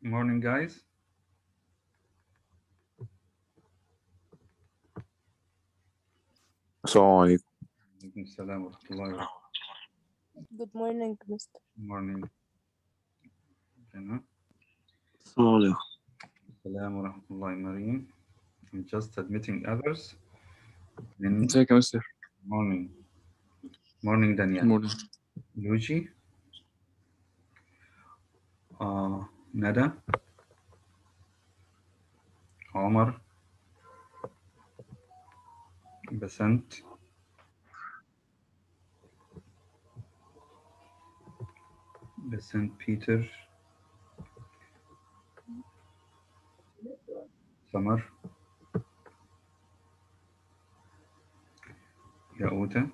Morning, guys. السلام عليكم. وعليكم السلام ورحمة الله وبركاته. Good morning, Mr. Morning. Jana. السلام عليكم. السلام ورحمة الله مريم. I'm just admitting others. ازيك يا مستر؟ Morning. Morning, Daniel. مورنينج. Luigi. Nada. Omar. Besant. Peter. Summer. Yaouta.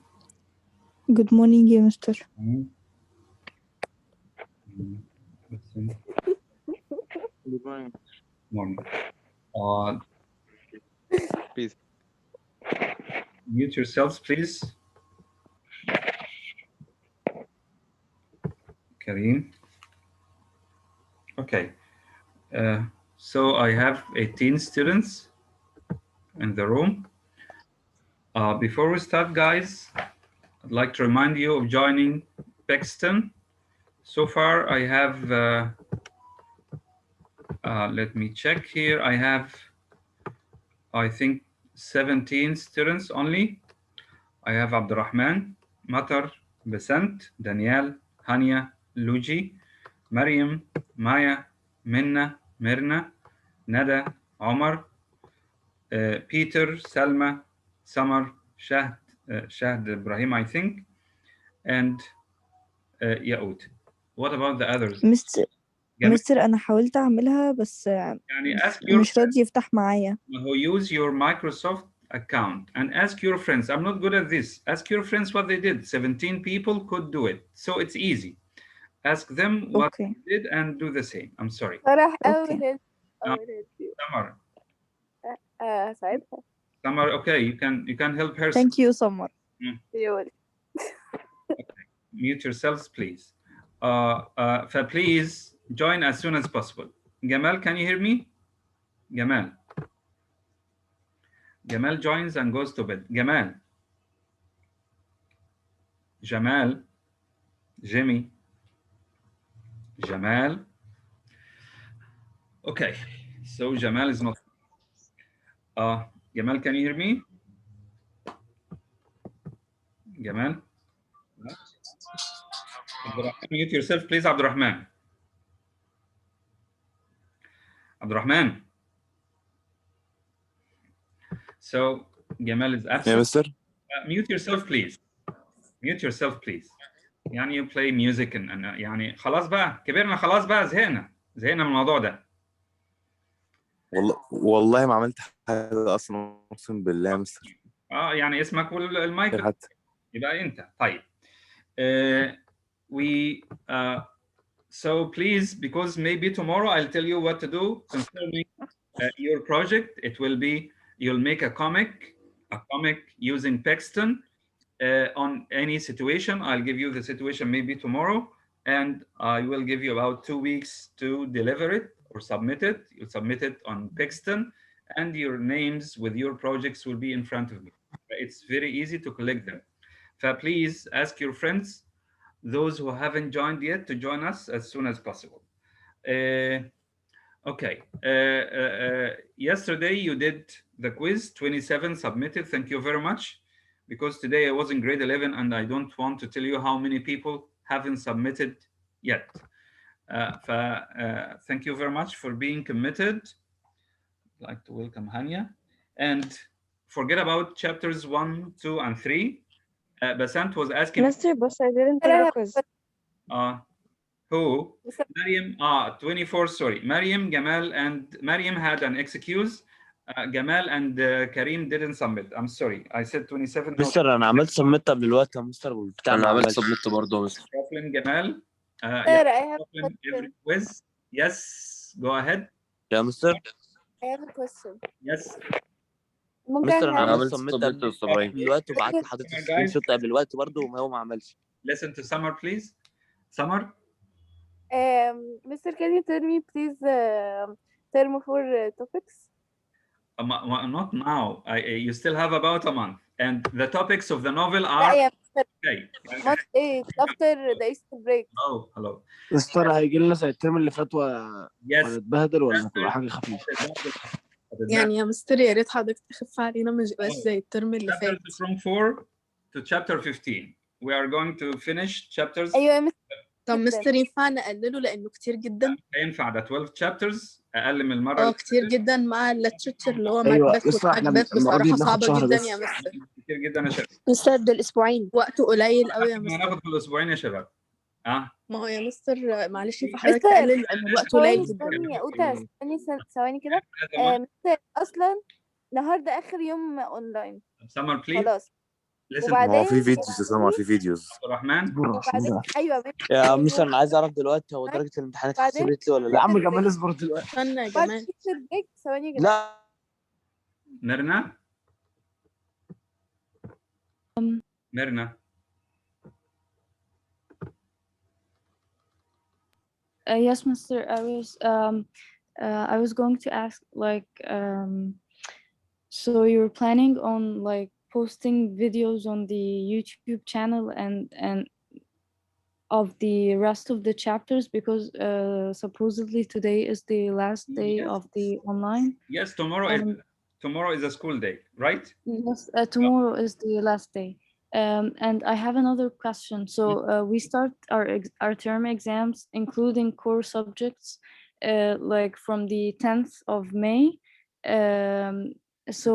Good morning, Mr. Besant. Good morning. Morning. Please. Mute yourselves, please. Kareem. Okay. So I have 18 students in the room. Before we start, guys, I'd like to remind you of joining PISinter. So far, I have, let me check here. I have, I think, 17 students only. I have Abdurrahman, Matar, Besant, Danielle, Hania, Luigi, Mariam, Maya, Minna, Mirna, Nada, Omar, Peter, Salma, Summer, Shahd Ibrahim, I think, and Yaout. What about the others? مستر أنا حاولت أعملها بس مش راضي يفتح معايا. Use your Microsoft account and ask your friends. I'm not good at this. Ask your friends what they did. 17 people could do it. So it's easy. Ask them what they did and do the same. I'm sorry. Okay. Summer. ساعتها. Summer, okay, you can help her. Thank you, Summer. Okay. Mute yourselves, please. Please join as soon as possible. Gamal, can you hear me? Gamal. Gamal joins and goes to bed. Gamal. Jamal. Jimmy. Jamal. Okay, so Jamal is not. Gamal, can you hear me? Gamal? Mute yourself, please, Abdurrahman. Abdurrahman. So Gamal is absent. Yeah, mister. Mute yourself, please. Mute yourself, please. يعني you play music and يعني خلاص بقى كبرنا خلاص بقى زهقنا من الموضوع ده. والله ما عملت حاجة أصلا أقسم بالله يا مستر. يعني اسمك والمايك حتى. يبقى أنت. طيب. So please, because maybe tomorrow I'll tell you what to do concerning your project. It will be you'll make a comic using PISinter on any situation. I'll give you the situation maybe tomorrow, and I will give you about 2 weeks to deliver it or submit it. You'll submit it on PISinter, and your names with your projects will be in front of me. It's very easy to collect them. Please ask your friends, those who haven't joined yet, to join us as soon as possible. Okay. Yesterday you did the quiz, 27 submitted. Thank you very much. Because today I was in grade 11 and I don't want to tell you how many people haven't submitted yet. Thank you very much for being committed. I'd like to welcome Hania. And forget about chapters 1, 2, and 3. Basant was asking. Mr. Boss, I didn't take a quiz. Who? Mariam, 24, sorry. Mariam, Gamal, and Mariam had an excuse. Gamal and Kareem didn't submit. I'm sorry. I said 27. مستر أنا عملت سبميت قبل الوقت يا مستر والبتاع أنا ما عملت عملش. سبميت برضه يا مستر. Problem, Gamal. I have a every quiz. Yes, go ahead. يا مستر. I have a question. Yes. مستر أنا عملت عملت سبميت سبميت قبل الوقت وبعت لحضرتك سكرين شوت قبل الوقت برضه وما هو ما عملش. Listen to Summer, please. Summer. Mr. Can you tell me please term for topics? Not now. You still have about a month, and the topics of the novel لا are يا مستر okay. month 8 after the Easter break. Hello. مستر هيجي لنا زي الترم اللي فات Yes. ونتبهدل ولا تبقى حاجة خفيفة؟ يعني يا مستر يا ريت حضرتك تخف علينا ما يبقاش زي الترم اللي فات. Chapters from 4 to chapter 15. We are going to finish chapters. ايوه يا مستر. طب مستر ينفع نقلله لانه كتير جدا؟ ينفع ده 12 chapters اقل من المره كتير جدا مع الليترشر اللي هو أيوة، ماكبث مستر احنا وماكبث المرة دي بصراحه بناخد صعبه شهر جدا بس. يا مستر. كتير جدا يا شباب. مستر ده الاسبوعين وقته قليل قوي يا مستر. هناخد في الاسبوعين يا شباب. ما هو يا مستر معلش ينفع حضرتك مستر تقلل لان الوقت قليل جدا. ثواني يا اوتا ثواني كده. مستر اصلا النهارده اخر يوم اونلاين سمر بليز. خلاص. Listen. ما هو وبعدين في فيديوز يا سمر، في فيديوز. عبد الرحمن. وبعدين ايوه يا مستر انا عايز اعرف دلوقتي هو درجة الامتحانات بعدين- اتحسبت لي ولا يا لا؟ عم جمال اصبر دلوقتي. استنى يا بعد جمال. Easter break ثواني يا جماعه. لا ميرنا. Yes, Mr. I was going to ask, like, so you're planning on like posting videos on the YouTube channel and of the rest of the chapters because supposedly today is the last day Yes. of the online. Yes, tomorrow is a school day, right? Yes, tomorrow is the last day. And I have another question. So we start our term exams, including core subjects, like from the 10th of May. So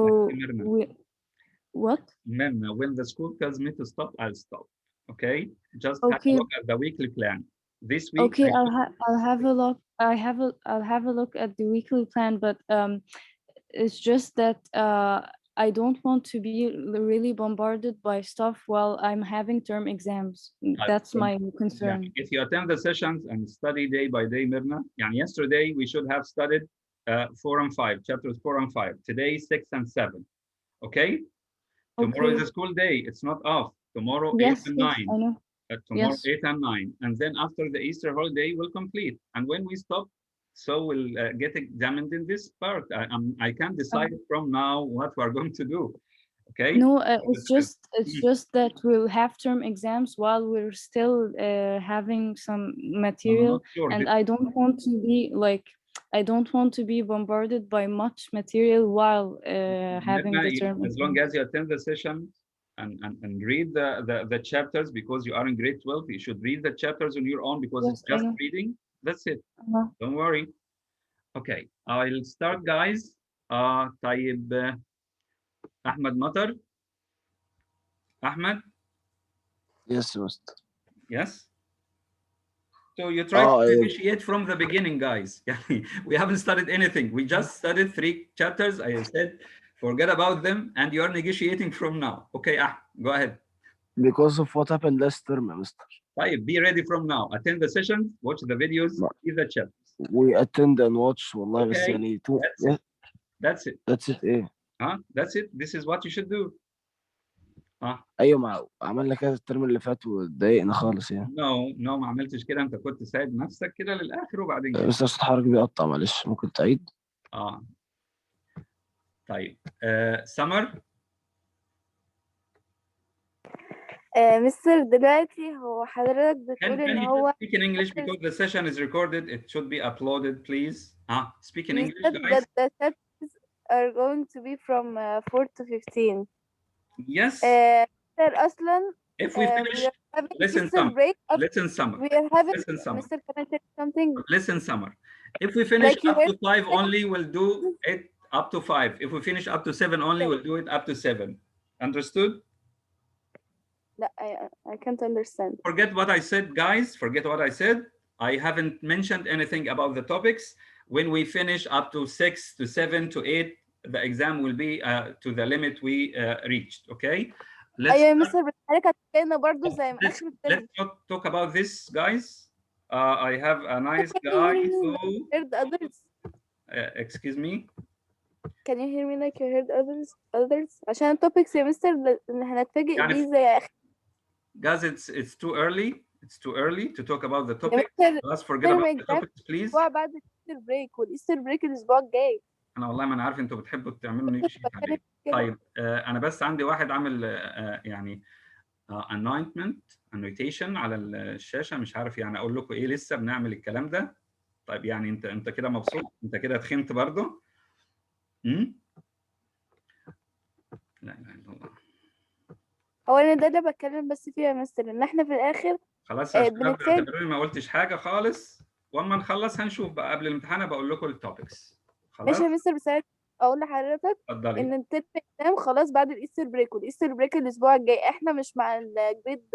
what? Mirna, when the school tells me to stop, I'll stop. Okay, just have a Okay. look at the weekly plan. This week. Okay, I'll have a look. I'll have a look at the weekly plan, but it's just that I don't want to be really bombarded by stuff while I'm having term exams. That's my concern. Yeah. If you attend the sessions and study day by day, Mirna, and yesterday we should have studied 4 and 5, chapters 4 and 5. Today 6 and 7. Okay. Tomorrow is a school day. It's not off. Tomorrow 8 and 9. I know. Tomorrow Yes. 8 and 9. And then after the Easter holiday, we'll complete. And when we stop, so we'll get examined in this part. I can't decide from now what we're going to do. Okay. No, it's just that we'll have term exams while we're still having some material, Sure. and I don't want to be like, I don't want to be bombarded by much material while having the term. As long as you attend the session and read the chapters, because you are in grade 12, you should read the chapters on your own because Yes, it's just I know. reading. That's it. Don't worry. Okay, I'll start, guys. طيب أحمد مطر. Ahmed. Yes, Mr. Yes. So you try to negotiate from the beginning, guys. We haven't studied anything. We just studied 3 chapters. I said, forget about them, and you are negotiating from now. Okay, go ahead. Because of what happened last term, Mr. Be ready from now. Attend the sessions, watch the videos, read the chapters. We attend and watch والله بس Okay. يعني That's it. That's it ايه؟ That's it. This is what you should do. ايوه ما عملنا كده الترم اللي فات واتضايقنا خالص يعني. No ما عملتش كده. انت كنت سايب نفسك كده للاخر وبعدين كده. بس عشان حضرتك بيقطع معلش ممكن تعيد؟ طيب سمر. مستر دلوقتي هو حضرتك بتقول Can ان you هو speak in English because the session is recorded? It should be uploaded, please. Speak in you English, said guys. that the chapters are going to be from 4 to 15. Yes. Mr. أصلا If we finish, we are having listen, Easter Summer. break. Listen, Summer. We are having. Listen, Summer. Mr. Can I tell you something? Listen, Summer. If we finish Like you up to heard- 5 only, we'll do it up to 5. If we finish up to 7 only, we'll do it up to 7. Understood? No, I can't understand. Forget what I said, guys. Forget what I said. I haven't mentioned anything about the topics. When we finish up to 6 to 7 to 8, the exam will be to the limit we reached. Okay? أيوة يا مستر بتحرك هتلاقينا برضه زي ما آخر الترم. Let's not talk about this, guys. I have a nice guy who. Heard others. Excuse me. Can you hear me like you heard others? عشان التوبكس يا مستر اللي هنتفاجئ بيه زي آخر. Guys, it's too early. It's too early to talk about the يا topic. مستر Let's forget about the exam topics, please. الاسبوع بعد الايستر بريك، والايستر بريك الاسبوع الجاي. انا والله ما انا عارف انتوا بتحبوا تعملوا شيء بتكلم عليه. كده. طيب انا بس عندي واحد عامل يعني annotation على الشاشه، مش عارف يعني اقول لكم ايه، لسه بنعمل الكلام ده. طيب يعني انت كده مبسوط؟ انت كده تخنت برضه؟ لا اله الا الله. هو انا ده اللي بتكلم بس فيه يا مستر، ان احنا في الاخر خلاص يا شباب بنتفاهم. اعتبروني ما قلتش حاجه خالص، واما نخلص هنشوف بقى قبل الامتحان بقول لكم التوبكس. خلاص ماشي يا مستر، بس أنا اقول لحضرتك اتفضلي. ان الترم اكزام خلاص بعد الايستر بريك، والايستر بريك الاسبوع الجاي. احنا مش مع الجريد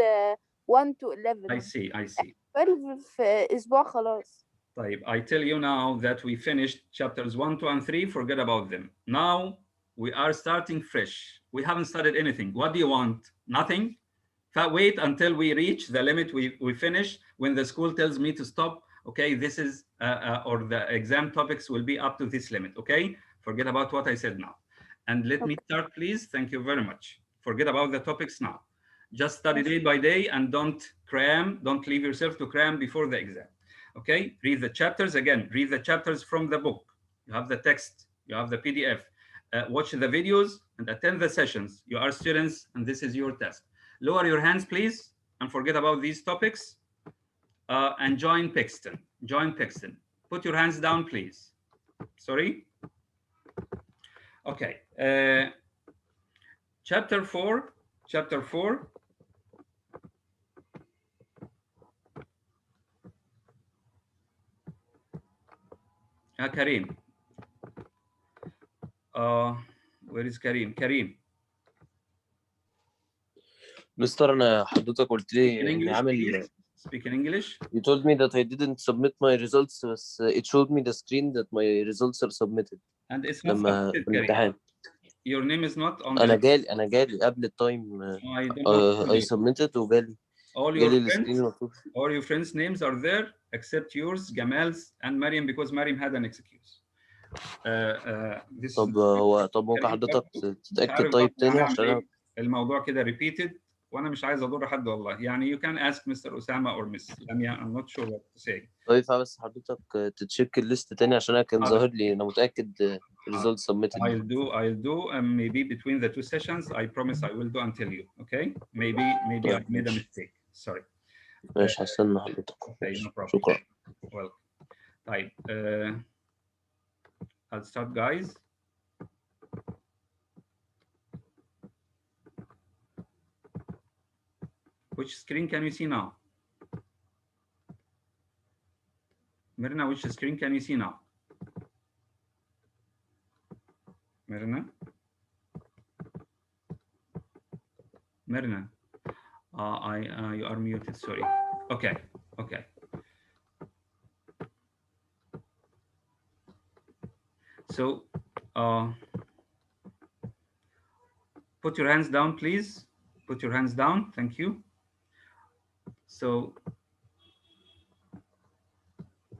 1 to 11. I see 12 في اسبوع خلاص. طيب I tell you now that we finished chapters 1, 2 and 3. Forget about them. Now we are starting fresh. We haven't studied anything. What do you want? Nothing? Wait until we reach the limit we finish. When the school tells me to stop, okay, this is or the exam topics will be up to this limit. Okay, forget about what I said now, and let me start, please. Thank you very much. Forget about the topics now. Just study day by day and don't cram. Don't leave yourself to cram before the exam. Okay, read the chapters again. Read the chapters from the book. You have the text. You have the PDF. Watch the videos and attend the sessions. You are students, and this is your task. Lower your hands, please, and forget about these topics. And join PISinter. Join PISinter. Put your hands down, please. Sorry. Okay. Chapter 4. Chapter 4. Karim. Where is Karim? Karim. مستر انا حضرتك قلت Speak in لي اني English, عامل please. Speak in English. You told me that I didn't submit my results بس it showed me the screen that my results are submitted And it's not لما submitted, في Karim. الامتحان. Your name is not on the انا جالي قبل التايم I don't know. I submitted وجالي all your جالي friends, السكرين مكتوب. all your friends' names are there except yours, Gamal's, and Mariam, because Mariam had an excuse. This طب ممكن حضرتك تتأكد طيب تاني عشان الموضوع كده repeated وانا مش عايز اضر حد والله. يعني you can ask Mr. Osama or Miss Lamia. I'm not sure what to say. طيب بس حضرتك تتشيك الليست تاني عشان انا كان ظاهر لي انا متأكد results submitted. I'll do maybe between the two sessions. I promise I will do until you. Okay? Maybe I made a mistake. Sorry. ماشي هستنى حضرتك. Okay, no problem. شكرا. Well, طيب I'll start, guys. Which screen can you see now? Mirna, which screen can you see now? Mirna? Mirna? You are muted, sorry. Okay. So, put your hands down, please. Put your hands down, thank you. So,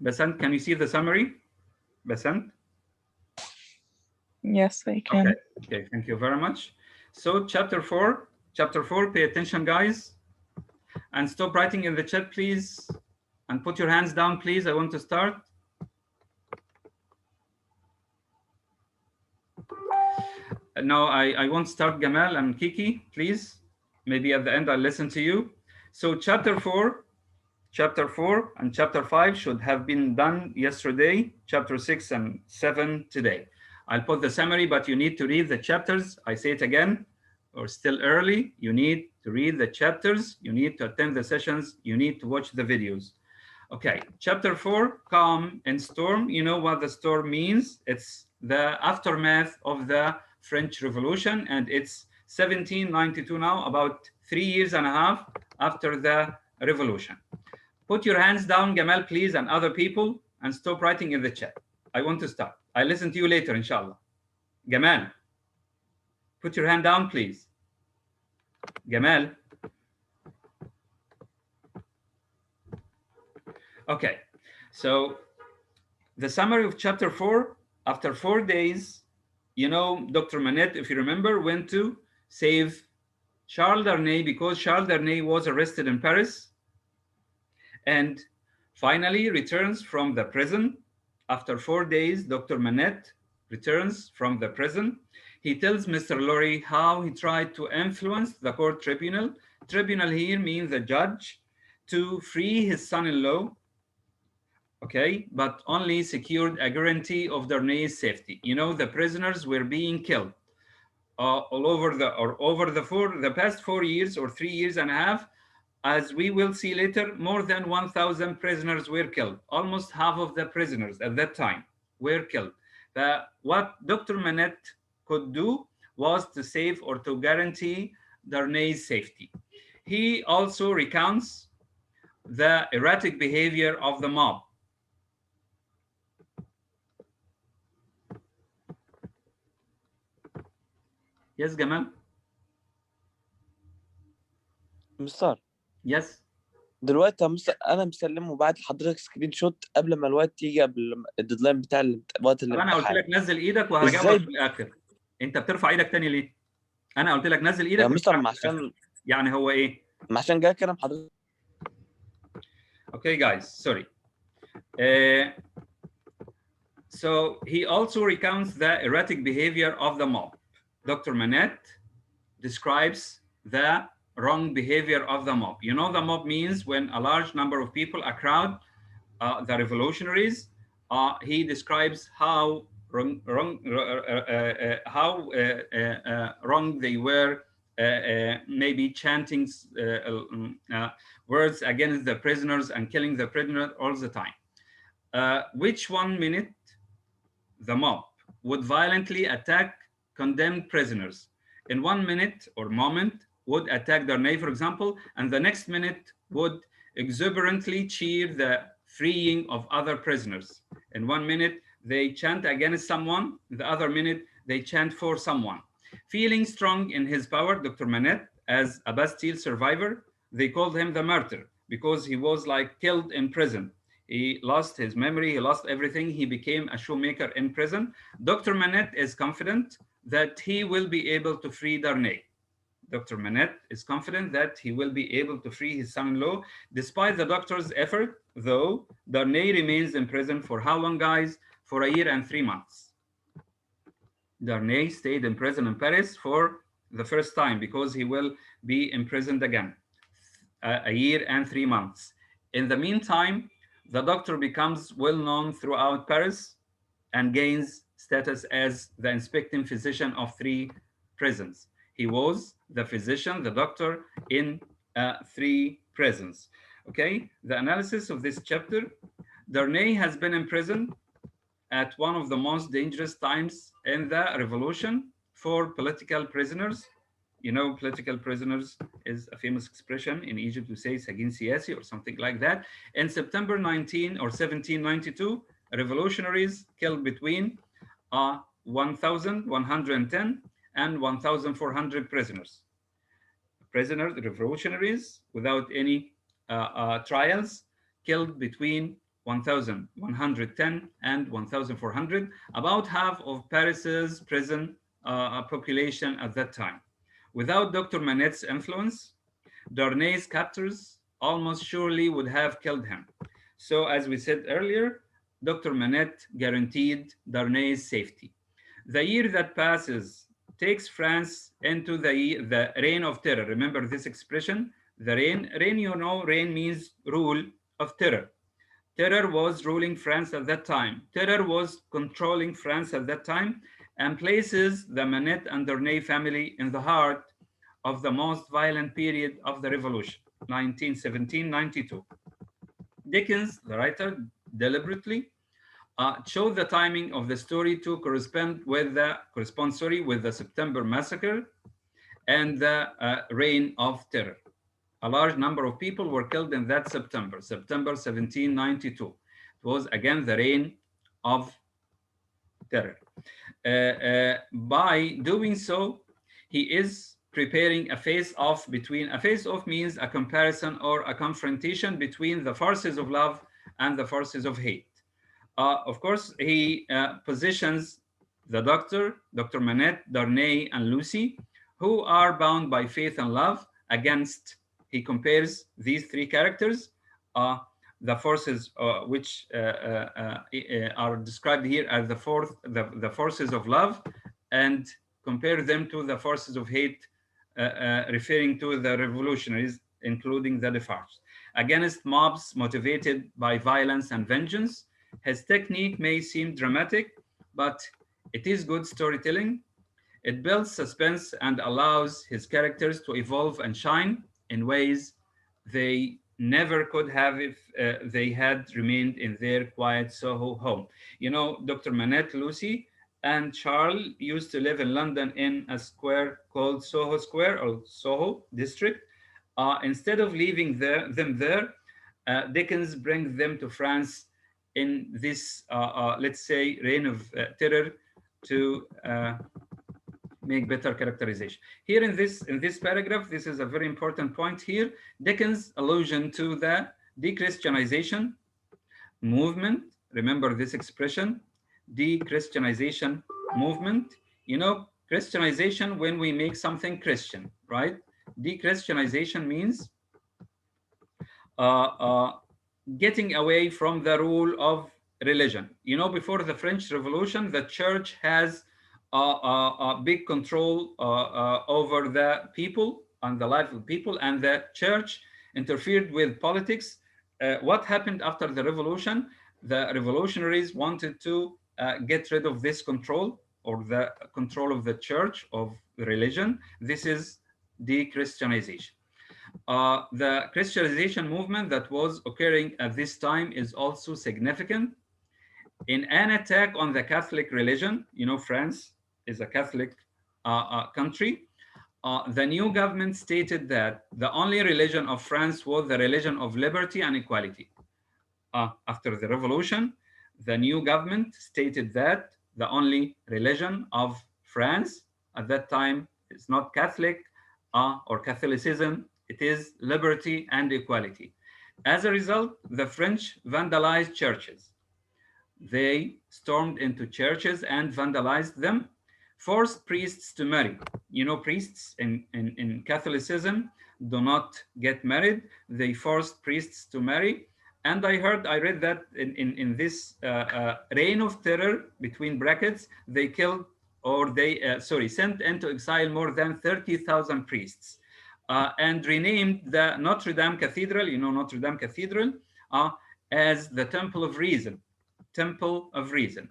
Basant, can you see the summary? Basant? Yes, I can. Okay, thank you very much. So, chapter 4, pay attention, guys. And stop writing in the chat, please. And put your hands down, please. I want to start. Now, I won't start Gamal and Kiki, please. Maybe at the end I'll listen to you. So chapter 4 and chapter 5 should have been done yesterday. Chapter 6 and 7 today. I'll put the summary, but you need to read the chapters. I say it again, or still early. You need to read the chapters. You need to attend the sessions. You need to watch the videos. Okay, chapter 4, calm and storm. You know what the storm means. It's the aftermath of the French Revolution, and it's 1792 now, about 3 years and a half after the revolution. Put your hands down, Gamal, please, and other people, and stop writing in the chat. I want to start. I'll listen to you later, inshallah. Gamal, put your hand down, please. Gamal. Okay, so the summary of chapter 4, after 4 days, you know, Dr. Manette, if you remember, went to save Charles Darnay because Charles Darnay was arrested in Paris. And finally returns from the prison. After 4 days, Dr. Manette returns from the prison. He tells Mr. Lorry how he tried to influence the court tribunal. Tribunal here means the judge, to free his son-in-law, okay, but only secured a guarantee of Darnay's safety. You know, the prisoners were being killed all over the past 4 years or 3 years and a half. As we will see later, more than 1,000 prisoners were killed. Almost half of the prisoners at that time were killed. What Dr. Manette could do was to save or to guarantee Darnay's safety. He also recounts the erratic behavior of the mob. Yes, Gamal? مستر Yes. دلوقتي يا مستر انا مسلمه وبعت لحضرتك سكرين شوت قبل ما الوقت يجي، قبل الديدلاين بتاع وقت طب انا قلت الامتحان. لك نزل ايدك وهرجعك ازاي في الاخر. انت بترفع ايدك تاني ليه؟ انا قلت لك نزل ايدك يا مستر؟ وارفعها ما في الآخر. عشان يعني هو ايه؟ جاي كلام حضرتك. Okay, guys, sorry. So he also recounts the erratic behavior of the mob. Dr. Manette describes the wrong behavior of the mob. You know, the mob means when a large number of people, a crowd, the revolutionaries. He describes how wrong they were, maybe chanting words against the prisoners and killing the prisoner all the time. Which 1 minute the mob would violently attack condemned prisoners. In 1 minute or moment would attack Darnay, for example, and the next minute would exuberantly cheer the freeing of other prisoners. In 1 minute, they chant against someone, the other minute, they chant for someone. Feeling strong in his power, Dr. Manette, as a Bastille survivor, they called him the martyr because he was like killed in prison. He lost his memory, he lost everything. He became a shoemaker in prison. Dr. Manette is confident that he will be able to free Darnay. Dr. Manette is confident that he will be able to free his son-in-law. Despite the doctor's effort, though, Darnay remains in prison for how long, guys? For 1 year and 3 months. Darnay stayed in prison in Paris for the first time because he will be imprisoned again. 1 year and 3 months. In the meantime, the doctor becomes well-known throughout Paris and gains status as the inspecting physician of 3 prisons. He was the physician, the doctor in 3 prisons. Okay, the analysis of this chapter. Darnay has been in prison at one of the most dangerous times in the revolution for political prisoners. You know, political prisoners is a famous expression in Egypt. We say Sagin Siyasi or something like that. In September 19 or 1792, revolutionaries killed between 1,110 and 1,400 prisoners. Prisoners, revolutionaries, without any trials, killed between 1,110 and 1,400, about half of Paris's prison population at that time. Without Dr. Manette's influence, Darnay's captors almost surely would have killed him. So as we said earlier, Dr. Manette guaranteed Darnay's safety. The year that passes takes France into the reign of terror. Remember this expression, the reign, you know, reign means rule of terror. Terror was ruling France at that time. Terror was controlling France at that time and places the Manette and Darnay family in the heart of the most violent period of the revolution, 1917-92. Dickens, the writer, deliberately chose the timing of the story to correspond with the September massacre and the reign of terror. A large number of people were killed in that September 1792. It was again the reign of terror. By doing so, he is preparing a face-off means a comparison or a confrontation between the forces of love and the forces of hate. Of course, he positions the Dr. Manette, Darnay, and Lucy, who are bound by faith and love, against, he compares these 3 characters the forces which are described here as the forces of love, and compare them to the forces of hate, referring to the revolutionaries, including the Defarge. Against mobs motivated by violence and vengeance, his technique may seem dramatic, but it is good storytelling. It builds suspense and allows his characters to evolve and shine in ways they never could have if they had remained in their quiet Soho home. You know, Dr. Manette, Lucy, and Charles used to live in London in a square called Soho Square or Soho District. Instead of leaving them there, Dickens brings them to France in this, let's say, reign of terror to make better characterization. Here in this paragraph, this is a very important point here. Dickens' allusion to the de-Christianization movement. Remember this expression, de-Christianization movement. You know, Christianization when we make something Christian, right? De-Christianization means getting away from the rule of religion. You know, before the French Revolution, the church has a big control over the people and the life of people, and the church interfered with politics. What happened after the revolution? The revolutionaries wanted to get rid of this control, or the control of the church, of religion. This is de-Christianization. The Christianization movement that was occurring at this time is also significant. In an attack on the Catholic religion, you know, France is a Catholic country. The new government stated that the only religion of France was the religion of liberty and equality. After the revolution, the new government stated that the only religion of France at that time is not Catholic or Catholicism, it is liberty and equality. As a result, the French vandalized churches. They stormed into churches and vandalized them, forced priests to marry. You know, priests in Catholicism do not get married. They forced priests to marry. And I read that in this reign of terror, between brackets, they killed, or they, sent into exile more than 30,000 priests. And renamed the Notre Dame Cathedral, you know, Notre Dame Cathedral, as the Temple of Reason. Temple of Reason.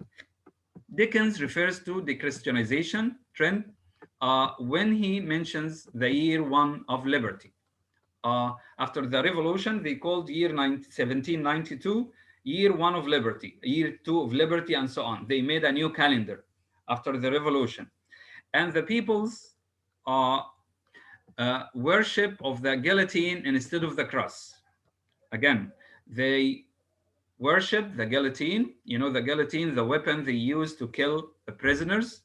Dickens refers to the Christianization trend when he mentions the year one of liberty. After the revolution, they called year 1792 year one of liberty, year two of liberty, and so on. They made a new calendar after the revolution. And the people's worship of the guillotine instead of the cross. Again, they worship the guillotine, you know, the guillotine, the weapon they use to kill the prisoners,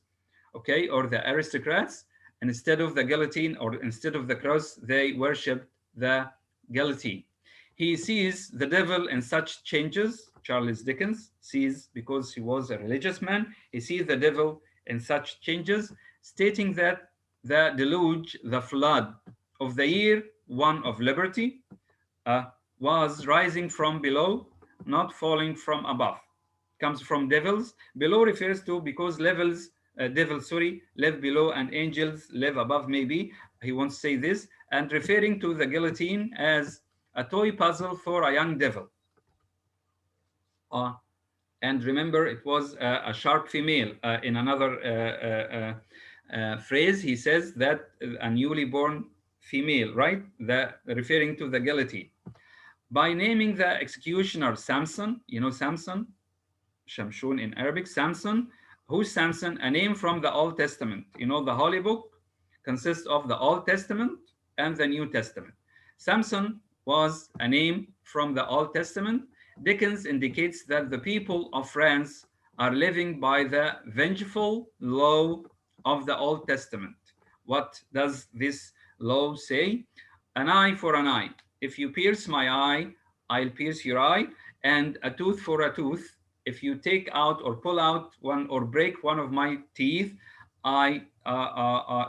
okay, or the aristocrats. And instead of the guillotine, or instead of the cross, they worship the guillotine. He sees the devil in such changes. Charles Dickens sees, because he was a religious man, he sees the devil in such changes, stating that the deluge, the flood of the year one of liberty, was rising from below, not falling from above. Comes from devils. Below refers to, because devils live below and angels live above, maybe. He wants to say this, and referring to the guillotine as a toy puzzle for a young devil. And remember, it was a sharp female. In another phrase, he says that a newly born female, right? Referring to the guillotine. By naming the executioner Samson, you know Samson, Shamshun in Arabic, Samson. Who's Samson? A name from the Old Testament. You know, the Holy Book consists of the Old Testament and the New Testament. Samson was a name from the Old Testament. Dickens indicates that the people of France are living by the vengeful law of the Old Testament. What does this law say? An eye for an eye. If you pierce my eye, I'll pierce your eye. And a tooth for a tooth. If you take out or pull out one or break one of my teeth, I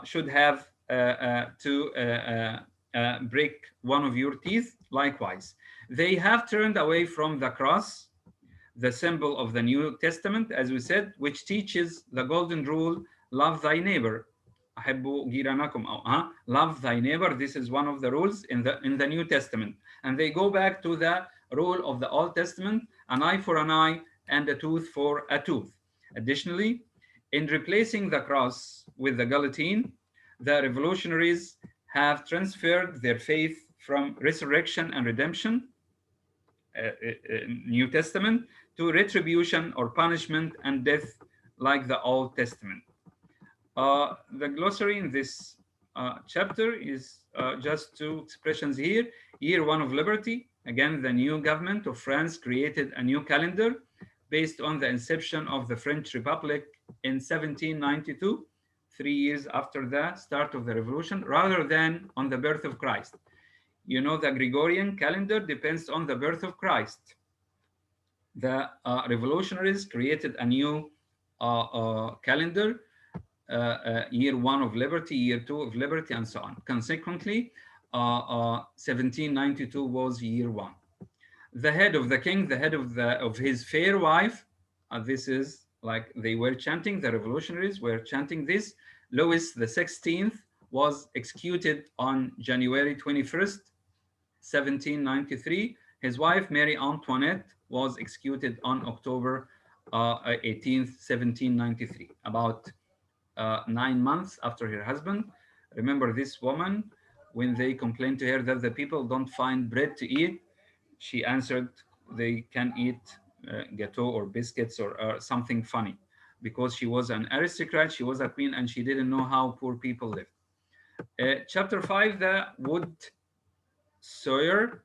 should have to break one of your teeth likewise. They have turned away from the cross, the symbol of the New Testament, as we said, which teaches the golden rule, love thy neighbor. أحبوا جيرانكم أو love thy neighbor. This is one of the rules in the New Testament. And they go back to the rule of the Old Testament, an eye for an eye and a tooth for a tooth. Additionally, in replacing the cross with the guillotine, the revolutionaries have transferred their faith from resurrection and redemption, New Testament, to retribution or punishment and death like the Old Testament. The glossary in this chapter is just two expressions here. Year one of liberty. Again, the new government of France created a new calendar based on the inception of the French Republic in 1792, 3 years after the start of the revolution, rather than on the birth of Christ. You know, the Gregorian calendar depends on the birth of Christ. The revolutionaries created a new calendar, year one of liberty, year two of liberty, and so on. Consequently, 1792 was year one. The head of the king, the head of his fair wife, this is like they were chanting, the revolutionaries were chanting this. Louis the 16th was executed on January 21st, 1793. His wife, Mary Antoinette, was executed on October 18th, 1793, about 9 months after her husband. Remember this woman, when they complained to her that the people don't find bread to eat, she answered, they can eat gâteau or biscuits or something funny, because she was an aristocrat, she was a queen, and she didn't know how poor people lived. Chapter 5, the wood sawyer.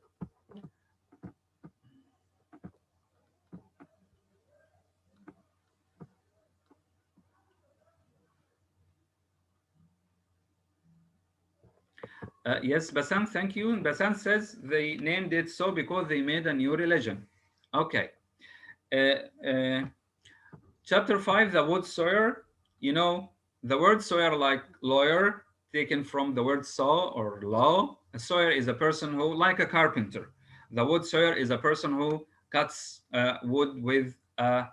Yes, Basan, thank you. And Basan says they named it so because they made a new religion. Okay. Chapter 5, the wood sawyer. You know, the word sawyer, like lawyer, taken from the word saw or law. A sawyer is a person who, like a carpenter. The wood sawyer is a person who cuts wood with a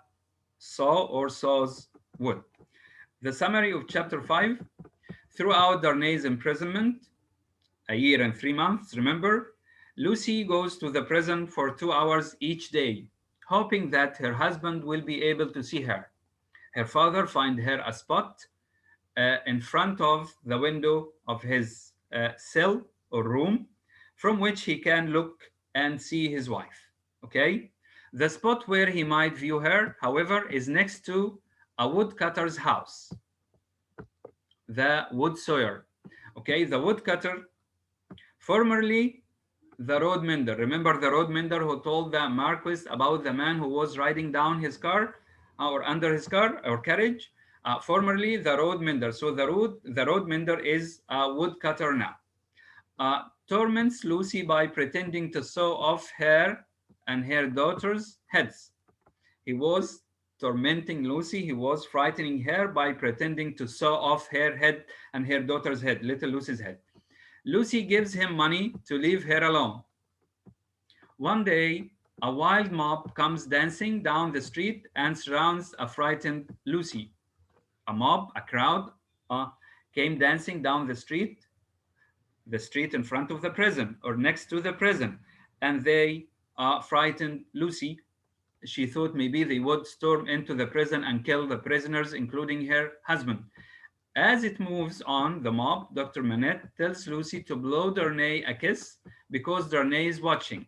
saw or saws wood. The summary of chapter 5. Throughout Darnay's imprisonment, a year and 3 months, remember, Lucy goes to the prison for 2 hours each day, hoping that her husband will be able to see her. Her father finds her a spot in front of the window of his cell or room, from which he can look and see his wife. Okay? The spot where he might view her, however, is next to a woodcutter's house, the wood sawyer. Okay, the woodcutter, formerly the road mender. Remember the road mender who told the Marquis about the man who was riding down his car or under his car or carriage? Formerly the road mender. So the road mender is a woodcutter now. Torments Lucy by pretending to saw off her and her daughter's heads. He was tormenting Lucy. He was frightening her by pretending to saw off her head and her daughter's head, little Lucy's head. Lucy gives him money to leave her alone. One day, a wild mob comes dancing down the street and surrounds a frightened Lucy. A mob, a crowd, came dancing down the street in front of the prison or next to the prison, and they frightened Lucy. She thought maybe they would storm into the prison and kill the prisoners, including her husband. As it moves on, the mob, Dr. Manette tells Lucy to blow Darnay a kiss because Darnay is watching.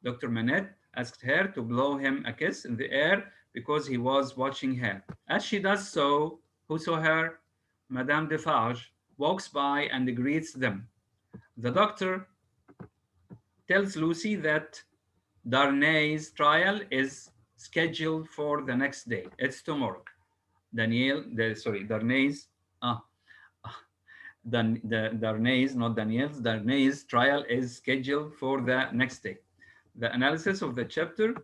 Dr. Manette asked her to blow him a kiss in the air because he was watching her. As she does so, who saw her? Madame Defarge walks by and greets them. The doctor tells Lucy that Darnay's trial is scheduled for the next day. It's tomorrow. Darnay's, not Daniel's, Darnay's trial is scheduled for the next day. The analysis of the chapter.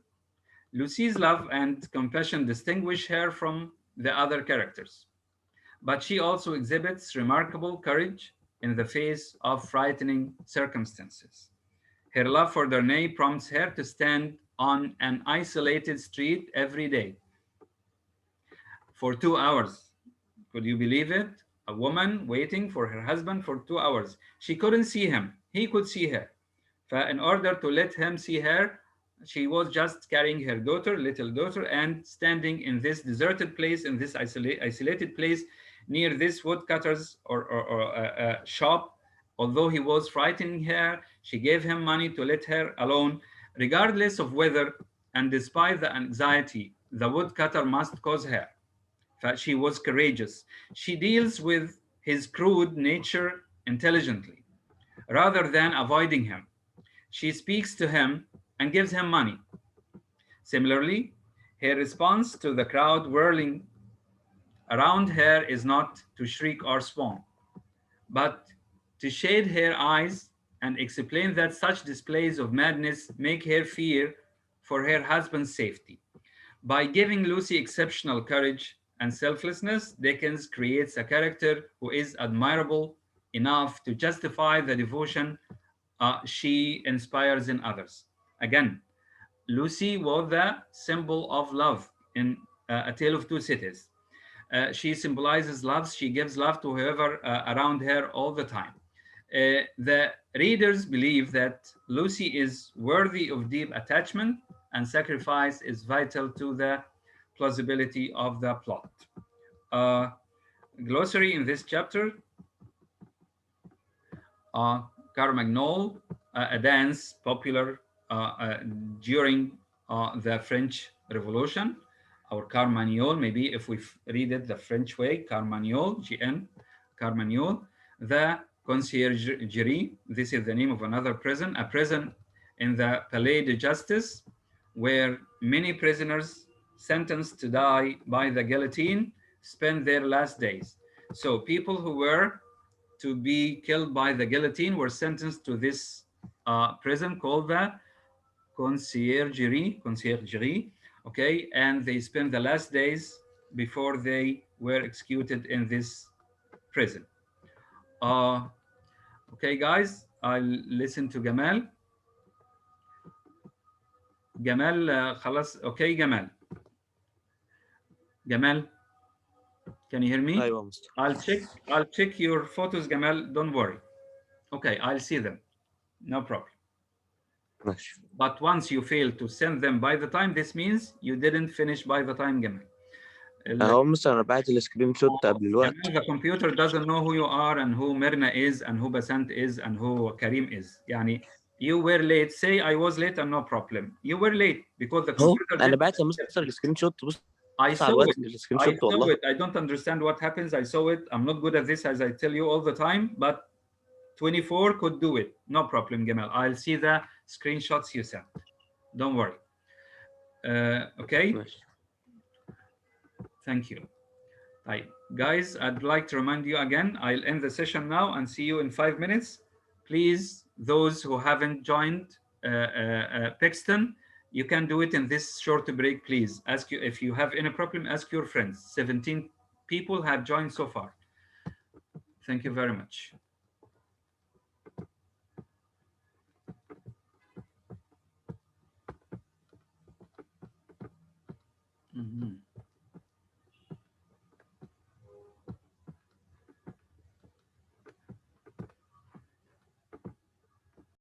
Lucy's love and compassion distinguish her from the other characters, but she also exhibits remarkable courage in the face of frightening circumstances. Her love for Darnay prompts her to stand on an isolated street every day for 2 hours. Could you believe it? A woman waiting for her husband for 2 hours. She couldn't see him. He could see her. In order to let him see her, she was just carrying her daughter, little daughter, and standing in this deserted place, in this isolated place near this woodcutter's or shop. Although he was frightening her, she gave him money to let her alone, regardless of weather, and despite the anxiety the woodcutter must cause her. She was courageous. She deals with his crude nature intelligently, rather than avoiding him. She speaks to him and gives him money. Similarly, her response to the crowd whirling around her is not to shriek or swoon, but to shade her eyes and explain that such displays of madness make her fear for her husband's safety. By giving Lucy exceptional courage and selflessness, Dickens creates a character who is admirable enough to justify the devotion she inspires in others. Again, Lucy was the symbol of love in A Tale of Two Cities. She symbolizes love. She gives love to whoever around her all the time. The readers believe that Lucy is worthy of deep attachment, and sacrifice is vital to the plausibility of the plot. Glossary in this chapter: Carmagnole, a dance popular during the French Revolution, or Carmagnole, maybe if we read it the French way, Carmagnole, GN, Carmagnole. The Conciergerie, this is the name of another prison, a prison in the Palais de Justice, where many prisoners sentenced to die by the guillotine spend their last days. So people who were to be killed by the guillotine were sentenced to this prison called the conciergerie, okay, and they spent the last days before they were executed in this prison. Okay, guys, I'll listen to Gamal. Gamal, خلاص. Okay, Gamal. Gamal, can you hear me? ايوه يا مستر. I'll check your photos, Gamal. Don't worry. Okay, I'll see them. No problem. ماشي. But once you fail to send them by the time, this means you didn't finish by the time, Gamal. هو مستر انا بعت السكرين شوت قبل الوقت. Gamal, the computer doesn't know who you are and who Mirna is and who Basant is and who Karim is. يعني you were late. Say I was late and no problem. You were late because the اهو computer انا didn't بعت يا accept مستر it. السكرين شوت. بص I على saw الوقت it. السكرين I شوت saw والله. it. I don't understand what happens. I saw it. I'm not good at this, as I tell you all the time, but 24 could do it. No problem, Gamal. I'll see the screenshots you sent. Don't worry. Okay. ماشي. Thank you. Hi, guys, I'd like to remind you again, I'll end the session now and see you in 5 minutes. Please, those who haven't joined Pixton, you can do it in this short break, please. Ask you if you have any problem, ask your friends. 17 people have joined so far. Thank you very much. Mm-hmm.